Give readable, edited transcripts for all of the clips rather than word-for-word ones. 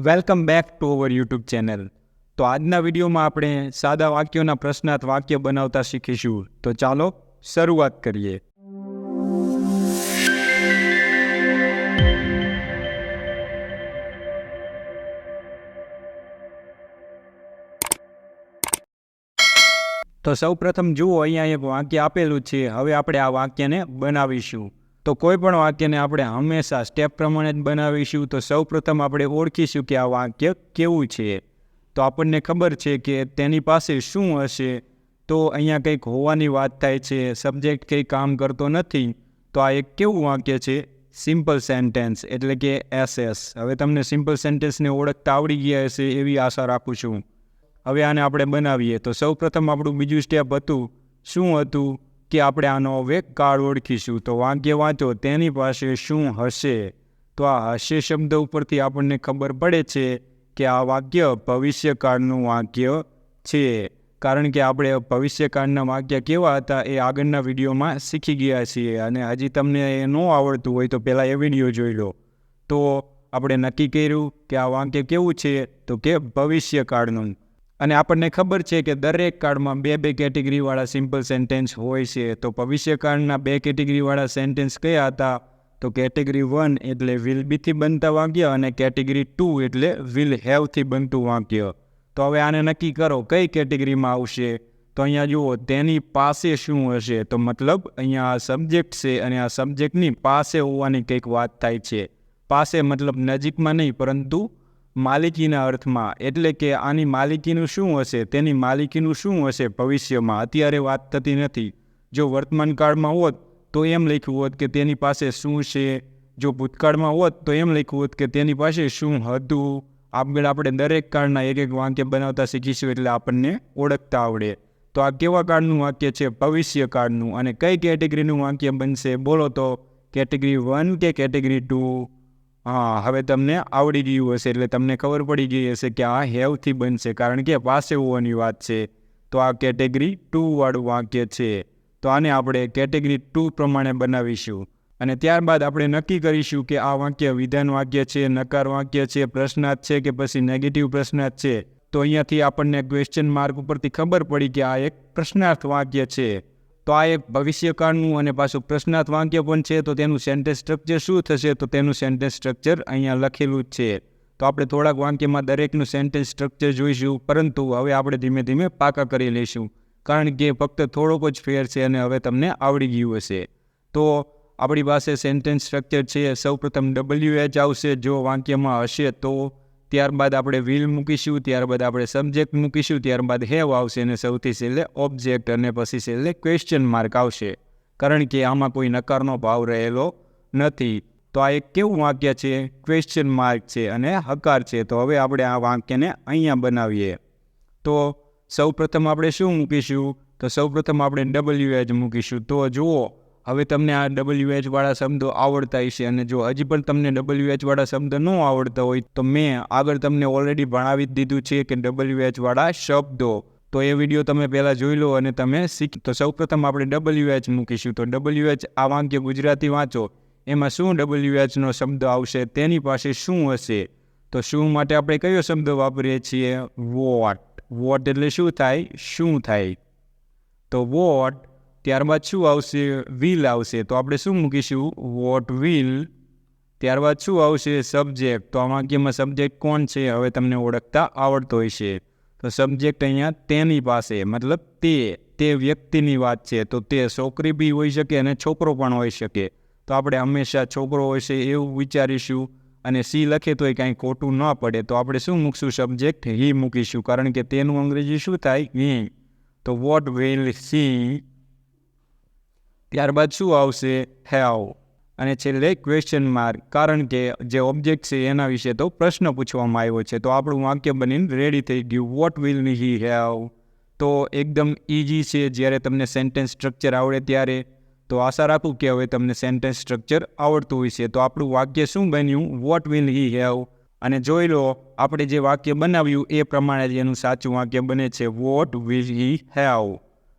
Welcome back to our YouTube channel. તો આજના વિડીયોમાં આપણે સાદા વાક્યોના પ્રશ્નાર્થ વાક્ય બનાવતા શીખીશું. તો ચાલો શરૂઆત કરીએ. તો સૌપ્રથમ જુઓ, અહીંયા એક વાક્ય આપેલું છે. હવે આપણે આ વાક્યને બનાવીશું. તો કોઈ પણ વાક્યને આપણે હંમેશા સ્ટેપ પ્રમાણે જ બનાવીશું. તો સૌપ્રથમ આપણે ઓળખીશું કે આ વાક્ય કેવું છે. તો આપણને ખબર છે કે તેની પાસે શું હશે. તો અહીંયા કંઈક હોવાની વાત થાય છે, સબ્જેક્ટ કંઈ કામ કરતો નથી. તો આ એક કેવું વાક્ય છે? સિમ્પલ સેન્ટેન્સ, એટલે કે એસએસ. હવે તમને સિમ્પલ સેન્ટેન્સને ઓળખતા આવડી ગયા હશે એવી આશા રાખું છું. હવે આને આપણે બનાવીએ. તો સૌપ્રથમ આપણું બીજું સ્ટેપ હતું. શું હતું? કે આપણે આનો હવે કાળ ઓળખીશું. તો વાક્ય વાંચો, તેની પાસે શું હશે. તો આ હશે શબ્દ ઉપરથી આપણને ખબર પડે છે કે આ વાક્ય ભવિષ્યકાળનું વાક્ય છે. કારણ કે આપણે ભવિષ્યકાળના વાક્ય કેવા હતા એ આગળના વિડીયોમાં શીખી ગયા છીએ. અને હજી તમને એ ન આવડતું હોય તો પહેલાં એ વિડીયો જોઈ લો. તો આપણે નક્કી કર્યું કે આ વાક્ય કેવું છે, તો કે ભવિષ્યકાળનું. અને આપણને ખબર છે કે દરેક કાળમાં બે કેટેગરીવાળા સિમ્પલ સેન્ટેન્સ હોય છે. તો ભવિષ્યકાળના 2 કેટેગરીવાળા સેન્ટેન્સ કયા હતા? તો કેટેગરી 1 એટલે વિલ બીથી બનતા વાક્ય અને કેટેગરી 2 એટલે વિલ હેવથી બનતું વાક્ય. તો હવે આને નક્કી કરો કઈ કેટેગરીમાં આવશે. તો અહીંયા જુઓ, તેની પાસે શું હશે. તો મતલબ અહીંયા આ સબ્જેક્ટ છે અને આ સબ્જેક્ટની પાસે હોવાની કંઈક વાત થાય છે. પાસે મતલબ નજીકમાં નહીં, પરંતુ માલિકીના અર્થમાં. એટલે કે આની માલિકીનું શું હશે, તેની માલિકીનું શું હશે ભવિષ્યમાં. અત્યારે વાત થતી નથી. જો વર્તમાન કાળમાં હોત તો એમ લખ્યું હોત કે તેની પાસે શું છે. જો ભૂતકાળમાં હોત તો એમ લખ્યું હોત કે તેની પાસે શું હતું. આગળ આપણે દરેક કાળના એક વાક્ય બનાવતા શીખીશું એટલે આપણને ઓળખતા આવડે. તો આ કેવા કાળનું વાક્ય છે? ભવિષ્યકાળનું. અને કઈ કેટેગરીનું વાક્ય બનશે બોલો તો? કેટેગરી 1 કે કેટેગરી 2? હા, હવે તમને આવડી ગયું હશે, એટલે તમને ખબર પડી ગઈ હશે કે આ હેવથી બનશે, કારણ કે પાસે હોવાની વાત છે. તો આ કેટેગરી 2 વાળું વાક્ય છે. તો આને આપણે કેટેગરી 2 પ્રમાણે બનાવીશું. અને ત્યારબાદ આપણે નક્કી કરીશું કે આ વાક્ય વિધાન વાક્ય છે, નકાર વાક્ય છે, પ્રશ્નાર્થ છે કે પછી નેગેટિવ પ્રશ્નાર્થ છે. તો અહીંયાથી આપણને ક્વેશ્ચન માર્ક ઉપરથી ખબર પડી કે આ એક પ્રશ્નાર્થ વાક્ય છે. તો આ એક ભવિષ્યકાળનું અને પાછું પ્રશ્નાર્થ વાક્ય પણ છે. તો તેનું સેન્ટેન્સ સ્ટ્રક્ચર શું થશે? તો તેનું સેન્ટેન્સ સ્ટ્રક્ચર અહીંયા લખેલું જ છે. તો આપણે થોડાક વાક્યમાં દરેકનું સેન્ટેન્સ સ્ટ્રક્ચર જોઈશું, પરંતુ હવે આપણે ધીમે ધીમે પાકા કરી લઈશું, કારણ કે ફક્ત થોડોક જ ફેર છે અને હવે તમને આવડી ગયું હશે. તો આપણી પાસે સેન્ટેન્સ સ્ટ્રક્ચર છે. સૌપ્રથમ WH આવશે જો વાક્યમાં હશે તો. ત્યારબાદ આપણે વિલ મૂકીશું, ત્યારબાદ આપણે સબ્જેક્ટ મૂકીશું, ત્યારબાદ હેવ આવશે અને સૌથી છેલ્લે ઓબ્જેક્ટ અને પછી છેલ્લે ક્વેશ્ચન માર્ક આવશે, કારણ કે આમાં કોઈ નકારનો ભાવ રહેલો નથી. તો આ એક કેવું વાક્ય છે? ક્વેશ્ચન માર્ક છે અને હકાર છે. તો હવે આપણે આ વાક્યને અહીંયા બનાવીએ. તો સૌપ્રથમ આપણે શું મૂકીશું? તો સૌપ્રથમ આપણે WH મૂકીશું. તો જુઓ, હવે તમને આ WH વાળા શબ્દો આવડતા હશે. અને જો હજી પણ તમને WH વાળા શબ્દ ન આવડતા હોય તો મેં આગળ તમને ઓલરેડી ભણાવી જ દીધું છે કે WH વાળા શબ્દો. તો એ વિડીયો તમે પહેલાં જોઈ લો અને તમે શીખ. તો સૌપ્રથમ આપણે WH મૂકીશું. તો WH આ વાક્ય ગુજરાતી વાંચો, એમાં શું WHનો શબ્દ આવશે? તેની પાસે શું હશે. તો શું માટે આપણે કયો શબ્દ વાપરીએ છીએ? વોટ. વોટ એટલે શું થાય? શું થાય. તો વોટ. ત્યારબાદ શું આવશે? વિલ આવશે. તો આપણે શું મૂકીશું? What will. ત્યારબાદ શું આવશે? સબ્જેક્ટ. તો આ વાક્યમાં સબ્જેક્ટ કોણ છે? હવે તમને ઓળખતા આવડતો હશે. તો સબ્જેક્ટ અહીંયા તેની પાસે, મતલબ તે વ્યક્તિની વાત છે. તો તે છોકરી બી હોઈ શકે અને છોકરો પણ હોઈ શકે. તો આપણે હંમેશા છોકરો હોય છે એવું વિચારીશું. અને સી લખે તો એ કાંઈ ખોટું ન પડે. તો આપણે શું મૂકશું? સબ્જેક્ટ હી મૂકીશું, કારણ કે તેનું અંગ્રેજી શું થાય? હી. તો વોટ વિલ સી. ત્યારબાદ શું આવશે? હેવ. અને છેલ્લે ક્વેશ્ચન માર્ક, કારણ કે જે ઓબ્જેક્ટ છે એના વિશે તો પ્રશ્ન પૂછવામાં આવ્યો છે. તો આપણું વાક્ય બનીને રેડી થઈ ગયું. What will he have. તો એકદમ ઇઝી છે જ્યારે તમને સેન્ટેન્સ સ્ટ્રક્ચર આવડે ત્યારે. તો આશા રાખું કે હવે તમને સેન્ટેન્સ સ્ટ્રક્ચર આવડતું હોય છે. તો આપણું વાક્ય શું બન્યું? What will he have. અને જોઈ લો, આપણે જે વાક્ય બનાવ્યું એ પ્રમાણે જ એનું સાચું વાક્ય બને છે. What will he have.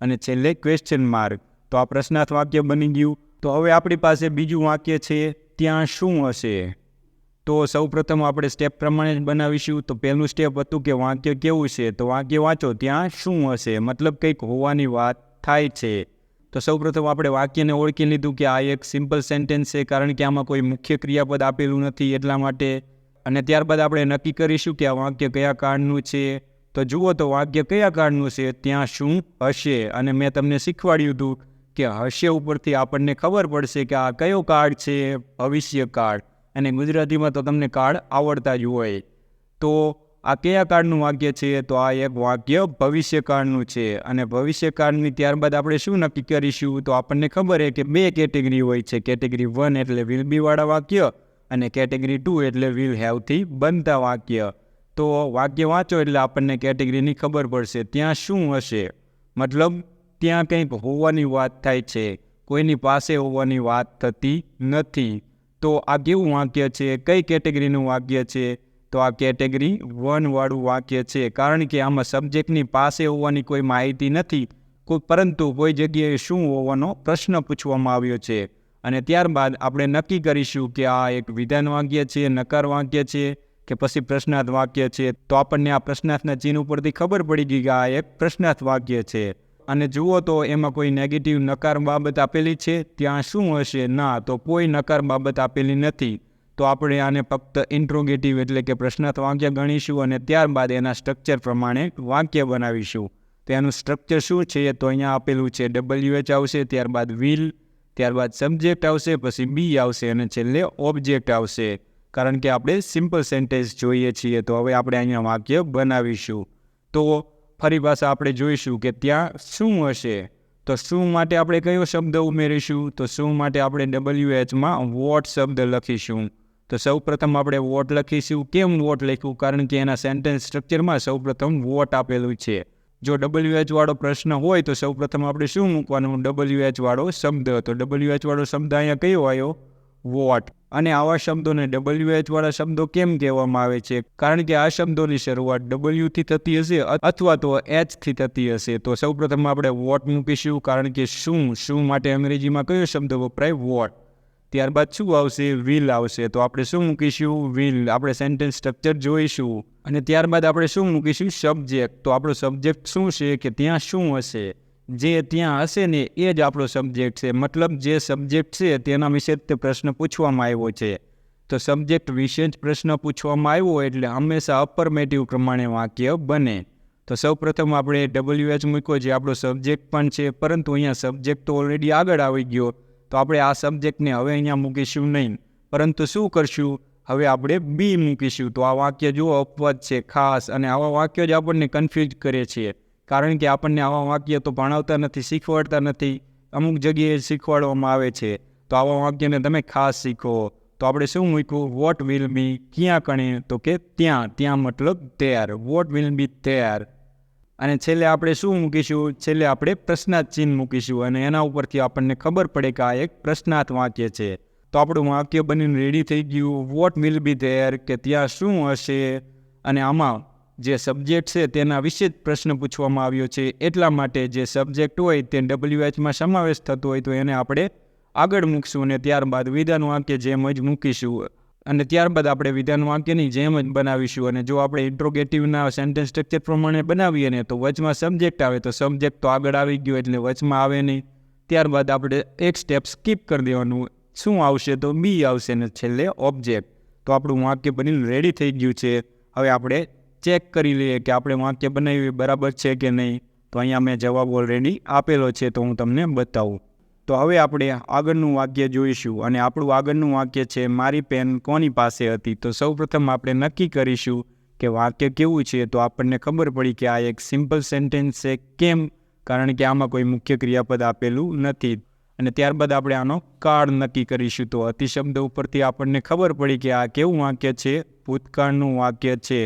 અને છેલ્લે ક્વેશ્ચન માર્ક. તો આ પ્રશ્નાર્થ વાક્ય બની ગયું. તો હવે આપણી પાસે બીજું વાક્ય છે, ત્યાં શું હશે. તો તો સૌપ્રથમ આપણે સ્ટેપ પ્રમાણે જ બનાવીશું. તો પહેલું સ્ટેપ હતું કે વાક્ય કેવું છે, તો વાક્ય વાંચો ત્યાં શું હશે, મતલબ કંઈક હોવાની વાત થાય છે. તો સૌપ્રથમ આપણે વાક્યને ઓળખી લીધું કે આ એક સિમ્પલ સેન્ટેન્સ છે, કારણ કે આમાં કોઈ મુખ્ય ક્રિયાપદ આપેલું નથી એટલા માટે. અને ત્યારબાદ આપણે નક્કી કરીશું કે આ વાક્ય કયા કાળનું છે. તો જુઓ તો વાક્ય કયા કાળનું છે, ત્યાં શું હશે. અને મેં તમને શીખવાડ્યું હતું કે હશે ઉપરથી આપણને ખબર પડશે કે આ કયો કાળ છે, ભવિષ્ય કાળ. અને ગુજરાતીમાં તો તમને કાળ આવડતા જ હોય. તો આ કયા કાળનું વાક્ય છે, તો આ એક વાક્ય ભવિષ્યકાળનું છે. અને ભવિષ્યકાળની ત્યારબાદ આપણે શું નક્કી કરીશું, તો આપણને ખબર છે કે 2 કેટેગરી હોય છે. કેટેગરી 1 એટલે વિલ બી વાળા વાક્ય અને કેટેગરી 2 એટલે વિલ હેવથી બનતા વાક્ય. તો વાક્ય વાંચો એટલે આપણને કેટેગરીની ખબર પડશે. ત્યાં શું હશે, મતલબ ત્યાં કંઈક હોવાની વાત થાય છે, કોઈની પાસે હોવાની વાત થતી નથી. તો આ કેવું વાક્ય છે, કઈ કેટેગરીનું વાક્ય છે, તો આ કેટેગરી 1 વાળું વાક્ય છે. કારણ કે આમાં સબ્જેક્ટની પાસે હોવાની કોઈ માહિતી નથી, પરંતુ કોઈ જગ્યાએ શું હોવાનો પ્રશ્ન પૂછવામાં આવ્યો છે. અને ત્યારબાદ આપણે નક્કી કરીશું કે આ એક વિધાન વાક્ય છે, નકાર વાક્ય છે કે પછી પ્રશ્નાર્થ વાક્ય છે. તો આપણને આ પ્રશ્નાર્થના ચિહ્ન ઉપરથી ખબર પડી ગઈ કે આ એક પ્રશ્નાર્થ વાક્ય છે. અને જુઓ તો એમાં કોઈ નેગેટિવ નકાર બાબત આપેલી છે, ત્યાં શું હશે, ના, તો કોઈ નકાર બાબત આપેલી નથી. તો આપણે આને ફક્ત ઇન્ટ્રોગેટિવ એટલે કે પ્રશ્નાર્થ વાક્ય ગણીશું અને ત્યારબાદ એના સ્ટ્રક્ચર પ્રમાણે વાક્ય બનાવીશું. તો એનું સ્ટ્રક્ચર શું છે, તો અહીંયા આપેલું છે WH આવશે, ત્યારબાદ વિલ, ત્યારબાદ સબ્જેક્ટ આવશે, પછી બી આવશે અને છેલ્લે ઓબ્જેક્ટ આવશે. કારણ કે આપણે સિમ્પલ સેન્ટેન્સ જોઈએ છીએ. તો હવે આપણે અહીંયા વાક્ય બનાવીશું. તો ફરી પાછા આપણે જોઈશું કે ત્યાં શું હશે. તો શું માટે આપણે કયો શબ્દ ઉમેરીશું, તો શું માટે આપણે WHમાં વોટ શબ્દ લખીશું. તો સૌપ્રથમ આપણે વોટ લખીશું. કેમ વોટ લખ્યું, કારણ કે એના સેન્ટેન્સ સ્ટ્રક્ચરમાં સૌપ્રથમ વોટ આપેલું છે. જો WH વાળો પ્રશ્ન હોય તો સૌપ્રથમ આપણે શું મૂકવાનું, WH વાળો શબ્દ. તો WH વાળો શબ્દ અહીંયા કયો આવ્યો, વોટ. અને આવા શબ્દોને WH વાળા શબ્દો કેમ કહેવામાં આવે છે, કારણ કે આ શબ્દોની શરૂઆત W થી થતી હશે અથવા તો H થી થતી હશે. તો સૌપ્રથમ આપણે વોટ મૂકીશું, કારણ કે શું માટે અંગ્રેજીમાં કયો શબ્દ વપરાય, વોટ. ત્યારબાદ શું આવશે, વિલ આવશે. તો આપણે શું મૂકીશું, વિલ. આપણે સેન્ટેન્સ સ્ટ્રક્ચર જોઈશું. અને ત્યારબાદ આપણે શું મૂકીશું, સબ્જેક્ટ. તો આપણો સબ્જેક્ટ શું છે કે ત્યાં શું હશે, જે ત્યાં હશે ને એ જ આપણો સબ્જેક્ટ છે. મતલબ જે સબ્જેક્ટ છે તેના વિશે તે પ્રશ્ન પૂછવામાં આવ્યો છે. તો સબ્જેક્ટ વિશે જ પ્રશ્ન પૂછવામાં આવ્યો એટલે હંમેશા અફર્મેટિવ પ્રમાણે વાક્ય બને. તો સૌપ્રથમ આપણે WH મૂક્યો, જે આપણો સબ્જેક્ટ પણ છે, પરંતુ અહીંયા સબ્જેક્ટ તો ઓલરેડી આગળ આવી ગયો. તો આપણે આ સબ્જેક્ટને હવે અહીંયા મૂકીશું નહીં, પરંતુ શું કરશું, હવે આપણે બી મૂકીશું. તો આ વાક્ય જુઓ અપવાદ છે ખાસ, અને આવા વાક્યો જ આપણને કન્ફ્યુઝ કરે છે. કારણ કે આપણને આવા વાક્ય તો ભણાવતા નથી, શીખવાડતા નથી, અમુક જગ્યાએ શીખવાડવામાં આવે છે. તો આવા વાક્યને તમે ખાસ શીખો. તો આપણે શું મૂક્યું, વોટ વિલ બી, ક્યાં કણે, તો કે ત્યાં મતલબ there, what will be there. અને છેલ્લે આપણે શું મૂકીશું, છેલ્લે આપણે પ્રશ્નાર્થ ચિહ્ન મૂકીશું અને એના ઉપરથી આપણને ખબર પડે કે આ એક પ્રશ્નાર્થ વાક્ય છે. તો આપણું વાક્ય બનીને રેડી થઈ ગયું, વોટ વિલ બી there, કે ત્યાં શું હશે. અને આમાં જે સબ્જેક્ટ છે તેના વિશે જ પ્રશ્ન પૂછવામાં આવ્યો છે, એટલા માટે જે સબ્જેક્ટ હોય તે WHમાં સમાવેશ થતો હોય તો એને આપણે આગળ મૂકશું અને ત્યારબાદ વિધાન વાક્ય જેમ જ મૂકીશું. અને ત્યારબાદ આપણે વિધાન વાક્યની જેમ જ બનાવીશું. અને જો આપણે ઇન્ટ્રોગેટિવના સેન્ટેન્સ સ્ટ્રક્ચર પ્રમાણે બનાવીએ ને તો વચમાં સબ્જેક્ટ આવે, તો સબ્જેક્ટ તો આગળ આવી ગયો એટલે વચમાં આવે નહીં. ત્યારબાદ આપણે એક સ્ટેપ સ્કીપ કરી દેવાનું, શું આવશે, તો બી આવશે ને છેલ્લે ઓબ્જેક્ટ. તો આપણું વાક્ય બનીને રેડી થઈ ગયું છે. હવે આપણે ચેક કરી લઈએ કે આપણે વાક્ય બનાવ્યું બરાબર છે કે નહીં. તો અહીંયા મેં જવાબ ઓલરેડી આપેલો છે, તો હું તમને બતાવું. તો હવે આપણે આગળનું વાક્ય જોઈશું અને આપણું આગળનું વાક્ય છે, મારી પેન કોની પાસે હતી. તો સૌપ્રથમ આપણે નક્કી કરીશું કે વાક્ય કેવું છે. તો આપણને ખબર પડી કે આ એક સિમ્પલ સેન્ટેન્સ છે. કેમ, કારણ કે આમાં કોઈ મુખ્ય ક્રિયાપદ આપેલું નથી. અને ત્યારબાદ આપણે આનો કાળ નક્કી કરીશું. તો હતી શબ્દ ઉપરથી આપણને ખબર પડી કે આ કેવું વાક્ય છે, ભૂતકાળનું વાક્ય છે.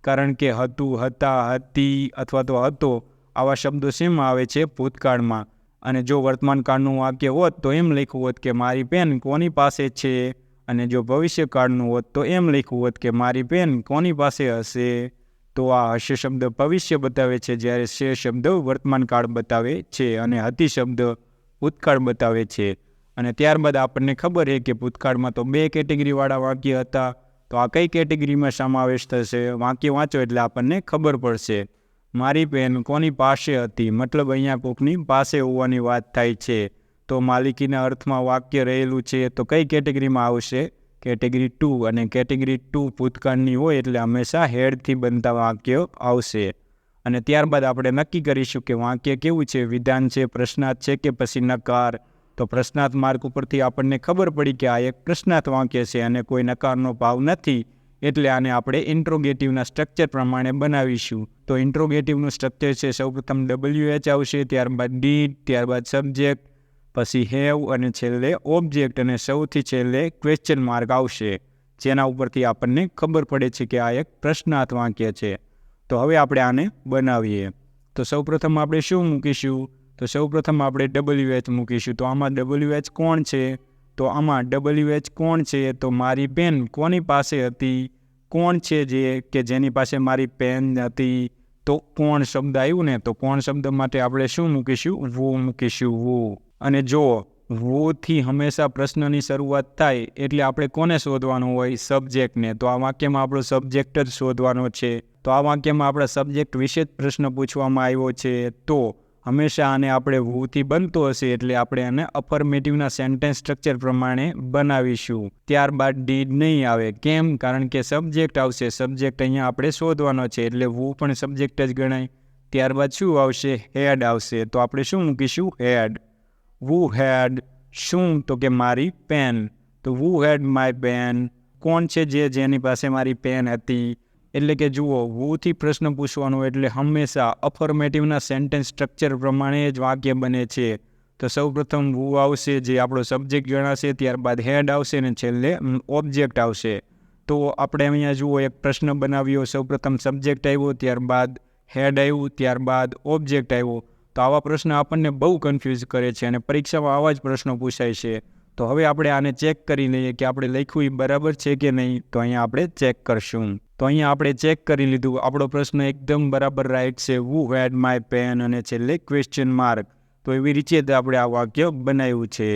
કારણ કે હતું, હતા, હતી અથવા તો હતો આવા શબ્દો શેમાં આવે છે, ભૂતકાળમાં. અને જો વર્તમાન કાળનું વાક્ય હોત તો એમ લખ્યું હોત કે મારી પેન કોની પાસે છે. અને જો ભવિષ્યકાળનું હોત તો એમ લખ્યું હોત કે મારી પેન કોની પાસે હશે. તો આ હશે શબ્દ ભવિષ્ય બતાવે છે, જ્યારે છે શબ્દ વર્તમાન કાળ બતાવે છે અને હતી શબ્દ ભૂતકાળ બતાવે છે. અને ત્યારબાદ આપણને ખબર છે કે ભૂતકાળમાં તો 2 કેટેગરીવાળા વાક્ય હતા. તો આ કઈ કેટેગરીમાં સમાવેશ થશે? વાક્ય વાંચો એટલે આપણને ખબર પડશે. મારી પેન કોની પાસે હતી, મતલબ અહીંયા કોકની પાસે હોવાની વાત થાય છે. તો માલિકીના અર્થમાં વાક્ય રહેલું છે તો કઈ કેટેગરીમાં આવશે? કેટેગરી 2. અને કેટેગરી 2 ભૂતકાળની હોય એટલે હંમેશા હેડથી બનતા વાક્યો આવશે. અને ત્યારબાદ આપણે નક્કી કરીશું કે વાક્ય કેવું છે, વિધાન છે, પ્રશ્નાર્થ છે કે પછી નકાર. તો પ્રશ્નાર્થ માર્ક ઉપરથી આપણને ખબર પડી કે આ એક પ્રશ્નાર્થ વાક્ય છે અને કોઈ નકારનો ભાવ નથી, એટલે આને આપણે ઇન્ટ્રોગેટિવના સ્ટ્રક્ચર પ્રમાણે બનાવીશું. તો ઇન્ટ્રોગેટિવનું સ્ટ્રક્ચર છે, સૌપ્રથમ WH આવશે, ત્યારબાદ ડીડ, ત્યારબાદ સબ્જેક્ટ, પછી હેવ અને છેલ્લે ઓબ્જેક્ટ અને સૌથી છેલ્લે ક્વેશ્ચન માર્ક આવશે, જેના ઉપરથી આપણને ખબર પડે છે કે આ એક પ્રશ્નાર્થ વાક્ય છે. તો હવે આપણે આને બનાવીએ. તો સૌપ્રથમ આપણે શું મૂકીશું? તો સૌપ્રથમ આપણે WH મૂકીશું. તો આમાં WH કોણ છે? તો આમાં WH કોણ છે? તો મારી પેન કોની પાસે હતી? કોણ છે કે જેની પાસે મારી પેન હતી? તો કોણ શબ્દ આવ્યું ને, તો કોણ શબ્દ માટે આપણે શું મૂકીશું? વુ મૂકીશું, વુ. અને જો વોથી હંમેશા પ્રશ્નની શરૂઆત થાય એટલે આપણે કોને શોધવાનું હોય? સબ્જેક્ટને. તો આ વાક્યમાં આપણો સબ્જેક્ટ જ શોધવાનો છે. તો આ વાક્યમાં આપણા સબ્જેક્ટ વિશે જ પ્રશ્ન પૂછવામાં આવ્યો છે. તો હંમેશા આને આપણે વોથી બનતો હશે એટલે આપણે આને અફર્મેટિવના સેન્ટેન્સ સ્ટ્રક્ચર પ્રમાણે બનાવીશું. ત્યારબાદ ડીડ નહીં આવે. કેમ? કારણ કે સબ્જેક્ટ આવશે. સબ્જેક્ટ અહીંયા આપણે શોધવાનો છે એટલે વુ પણ સબ્જેક્ટ જ ગણાય. ત્યારબાદ શું આવશે? હેડ આવશે. તો આપણે શું મૂકીશું? હેડ. વુ હેડ શું? તો કે મારી પેન. તો વુ હેડ માય પેન. કોણ છે જેની પાસે મારી પેન હતી? એટલે કે જુઓ, વુથી પ્રશ્ન પૂછવાનો એટલે હંમેશા અફર્મેટિવના સેન્ટેન્સ સ્ટ્રક્ચર પ્રમાણે જ વાક્ય બને છે. તો સૌપ્રથમ વુ આવશે જે આપણો સબ્જેક્ટ ગણાશે, ત્યારબાદ હેડ આવશે અને છેલ્લે ઓબ્જેક્ટ આવશે. તો આપણે અહીંયા જુઓ એક પ્રશ્ન બનાવ્યો. સૌપ્રથમ સબ્જેક્ટ આવ્યો, ત્યારબાદ હેડ આવ્યું, ત્યારબાદ ઓબ્જેક્ટ આવ્યો. તો આવા પ્રશ્ન આપણને બહુ કન્ફ્યુઝ કરે છે અને પરીક્ષામાં આવા જ પ્રશ્નો પૂછાય છે. તો હવે આપણે આને ચેક કરી લઈએ કે આપણે લખ્યું એ બરાબર છે કે નહીં. તો અહીંયા આપણે ચેક કરશું. તો અહીંયા આપણે ચેક કરી લીધું, આપણો પ્રશ્ન એકદમ બરાબર રાઈટ છે. વુ હેડ માય પેન અને છેલ્લે ક્વેશ્ચન માર્ક. તો એવી રીતે આપણે આ વાક્ય બનાવ્યું છે.